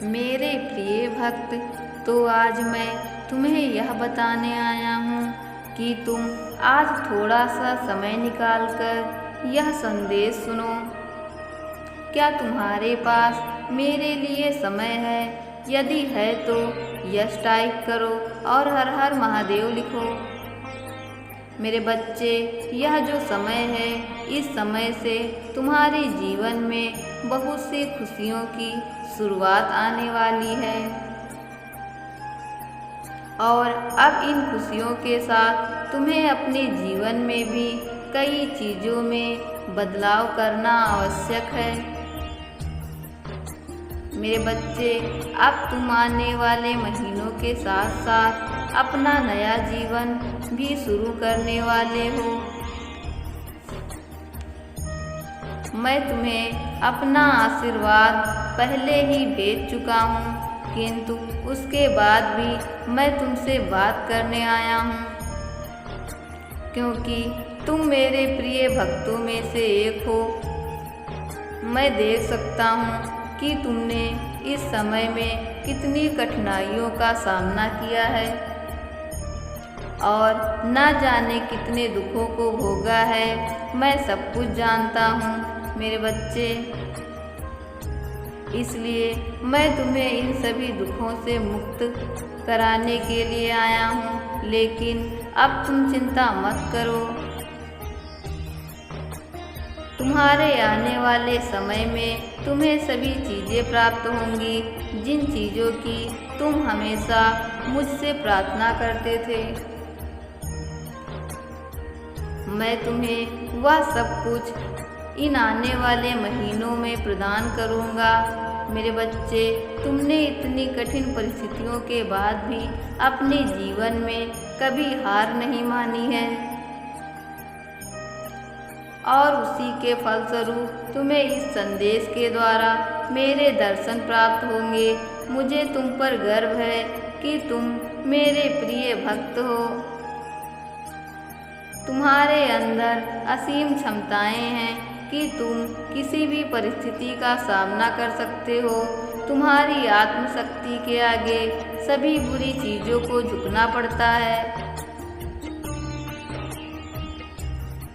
मेरे प्रिय भक्त, तो आज मैं तुम्हें यह बताने आया हूँ कि तुम आज थोड़ा सा समय निकालकर यह संदेश सुनो। क्या तुम्हारे पास मेरे लिए समय है? यदि है तो यस टाइप करो और हर हर महादेव लिखो। मेरे बच्चे, यह जो समय है, इस समय से तुम्हारे जीवन में बहुत सी खुशियों की शुरुआत आने वाली है और अब इन खुशियों के साथ तुम्हें अपने जीवन में भी कई चीज़ों में बदलाव करना आवश्यक है। मेरे बच्चे, अब तुम आने वाले महीनों के साथ साथ अपना नया जीवन भी शुरू करने वाले हो। मैं तुम्हें अपना आशीर्वाद पहले ही भेज चुका हूँ, किंतु उसके बाद भी मैं तुमसे बात करने आया हूँ, क्योंकि तुम मेरे प्रिय भक्तों में से एक हो। मैं देख सकता हूँ कि तुमने इस समय में कितनी कठिनाइयों का सामना किया है और न जाने कितने दुखों को भोगा है। मैं सब कुछ जानता हूँ मेरे बच्चे, इसलिए मैं तुम्हें इन सभी दुखों से मुक्त कराने के लिए आया हूँ। लेकिन अब तुम चिंता मत करो। तुम्हारे आने वाले समय में तुम्हें सभी चीज़ें प्राप्त होंगी जिन चीज़ों की तुम हमेशा मुझसे प्रार्थना करते थे। मैं तुम्हें वह सब कुछ इन आने वाले महीनों में प्रदान करूंगा। मेरे बच्चे, तुमने इतनी कठिन परिस्थितियों के बाद भी अपने जीवन में कभी हार नहीं मानी है और उसी के फलस्वरूप तुम्हें इस संदेश के द्वारा मेरे दर्शन प्राप्त होंगे। मुझे तुम पर गर्व है कि तुम मेरे प्रिय भक्त हो। तुम्हारे अंदर असीम क्षमताएं हैं कि तुम किसी भी परिस्थिति का सामना कर सकते हो। तुम्हारी आत्मशक्ति के आगे सभी बुरी चीज़ों को झुकना पड़ता है।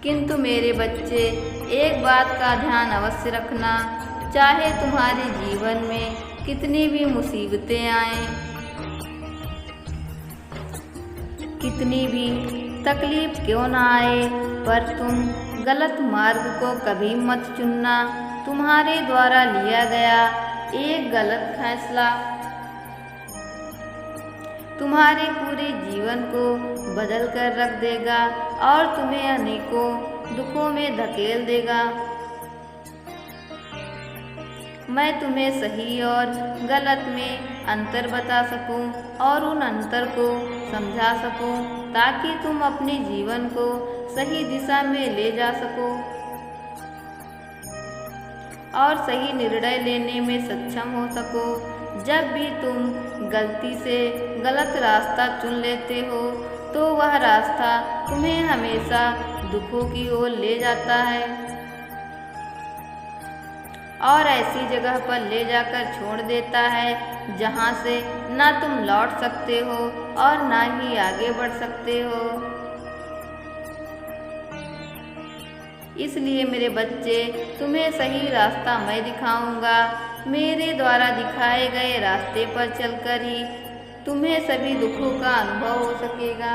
किंतु मेरे बच्चे, एक बात का ध्यान अवश्य रखना, चाहे तुम्हारे जीवन में कितनी भी मुसीबतें आएं, कितनी भी तकलीफ क्यों ना आए, पर तुम गलत मार्ग को कभी मत चुनना। तुम्हारे द्वारा लिया गया एक गलत फैसला तुम्हारे पूरे जीवन को बदल कर रख देगा और तुम्हें अनेकों दुखों में धकेल देगा। मैं तुम्हें सही और गलत में अंतर बता सकूं और उन अंतर को समझा सकूं, ताकि तुम अपने जीवन को सही दिशा में ले जा सको और सही निर्णय लेने में सक्षम हो सको। जब भी तुम गलती से गलत रास्ता चुन लेते हो तो वह रास्ता तुम्हें हमेशा दुखों की ओर ले जाता है और ऐसी जगह पर ले जाकर छोड़ देता है जहाँ से ना तुम लौट सकते हो और ना ही आगे बढ़ सकते हो। इसलिए मेरे बच्चे, तुम्हें सही रास्ता मैं दिखाऊंगा। मेरे द्वारा दिखाए गए रास्ते पर चलकर ही तुम्हें सभी दुखों का अनुभव हो सकेगा।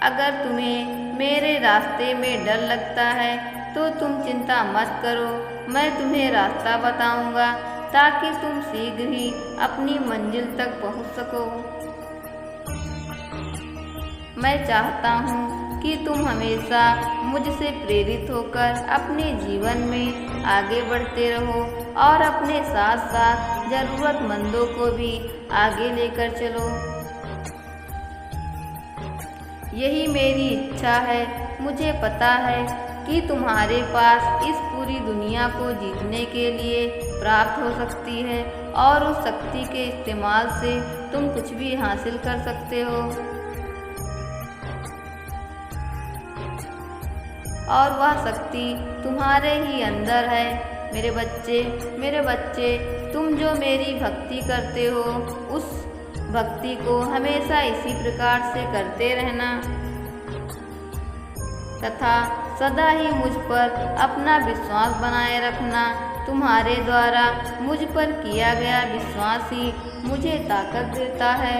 अगर तुम्हें मेरे रास्ते में डर लगता है तो तुम चिंता मत करो, मैं तुम्हें रास्ता बताऊंगा ताकि तुम शीघ्र ही अपनी मंजिल तक पहुंच सको। मैं चाहता हूं कि तुम हमेशा मुझसे प्रेरित होकर अपने जीवन में आगे बढ़ते रहो और अपने साथ साथ ज़रूरतमंदों को भी आगे लेकर चलो। यही मेरी इच्छा है। मुझे पता है कि तुम्हारे पास इस पूरी दुनिया को जीतने के लिए प्राप्त हो सकती है और उस शक्ति के इस्तेमाल से तुम कुछ भी हासिल कर सकते हो और वह शक्ति तुम्हारे ही अंदर है। मेरे बच्चे तुम जो मेरी भक्ति करते हो उस भक्ति को हमेशा इसी प्रकार से करते रहना तथा सदा ही मुझ पर अपना विश्वास बनाए रखना। तुम्हारे द्वारा मुझ पर किया गया विश्वास ही मुझे ताकत देता है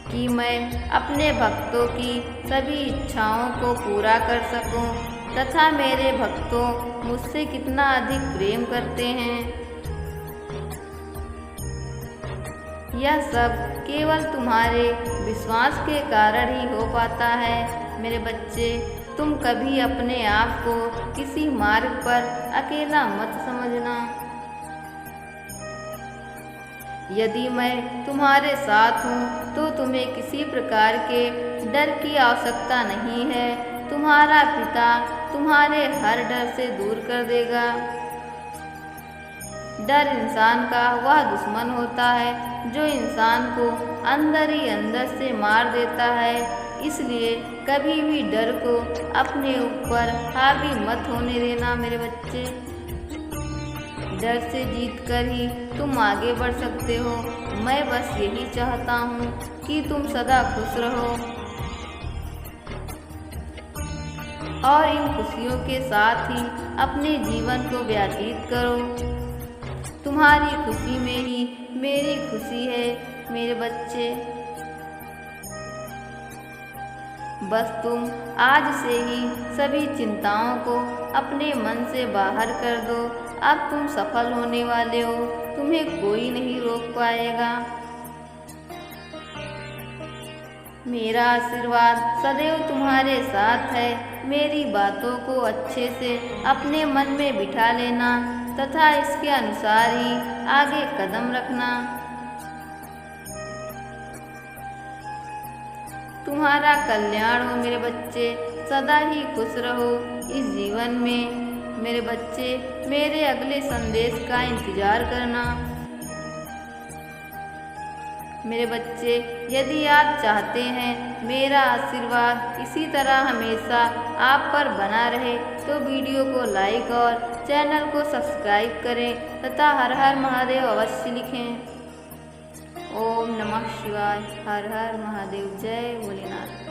कि मैं अपने भक्तों की सभी इच्छाओं को पूरा कर सकूं तथा मेरे भक्तों मुझसे कितना अधिक प्रेम करते हैं। यह सब केवल तुम्हारे विश्वास के कारण ही हो पाता है। मेरे बच्चे तुम कभी अपने आप को किसी मार्ग पर अकेला मत समझना। यदि मैं तुम्हारे साथ हूँ तो तुम्हें किसी प्रकार के डर की आवश्यकता नहीं है। तुम्हारा पिता तुम्हारे हर डर से दूर कर देगा। डर इंसान का वह दुश्मन होता है जो इंसान को अंदर ही अंदर से मार देता है। इसलिए कभी भी डर को अपने ऊपर हावी मत होने देना। मेरे बच्चे डर से जीतकर ही तुम आगे बढ़ सकते हो। मैं बस यही चाहता हूँ कि तुम सदा खुश रहो और इन खुशियों के साथ ही अपने जीवन को व्यतीत करो। तुम्हारी खुशी में ही मेरी खुशी है। मेरे बच्चे बस तुम आज से ही सभी चिंताओं को अपने मन से बाहर कर दो। अब तुम सफल होने वाले हो, तुम्हें कोई नहीं रोक पाएगा। मेरा आशीर्वाद सदैव तुम्हारे साथ है। मेरी बातों को अच्छे से अपने मन में बिठा लेना तथा इसके अनुसार ही आगे कदम रखना। तुम्हारा कल्याण हो मेरे बच्चे। सदा ही खुश रहो इस जीवन में। मेरे बच्चे मेरे अगले संदेश का इंतजार करना। मेरे बच्चे यदि आप चाहते हैं मेरा आशीर्वाद इसी तरह हमेशा आप पर बना रहे तो वीडियो को लाइक और चैनल को सब्सक्राइब करें तथा हर हर महादेव अवश्य लिखें। ओम नमः शिवाय। हर हर महादेव। जय भोलेनाथ।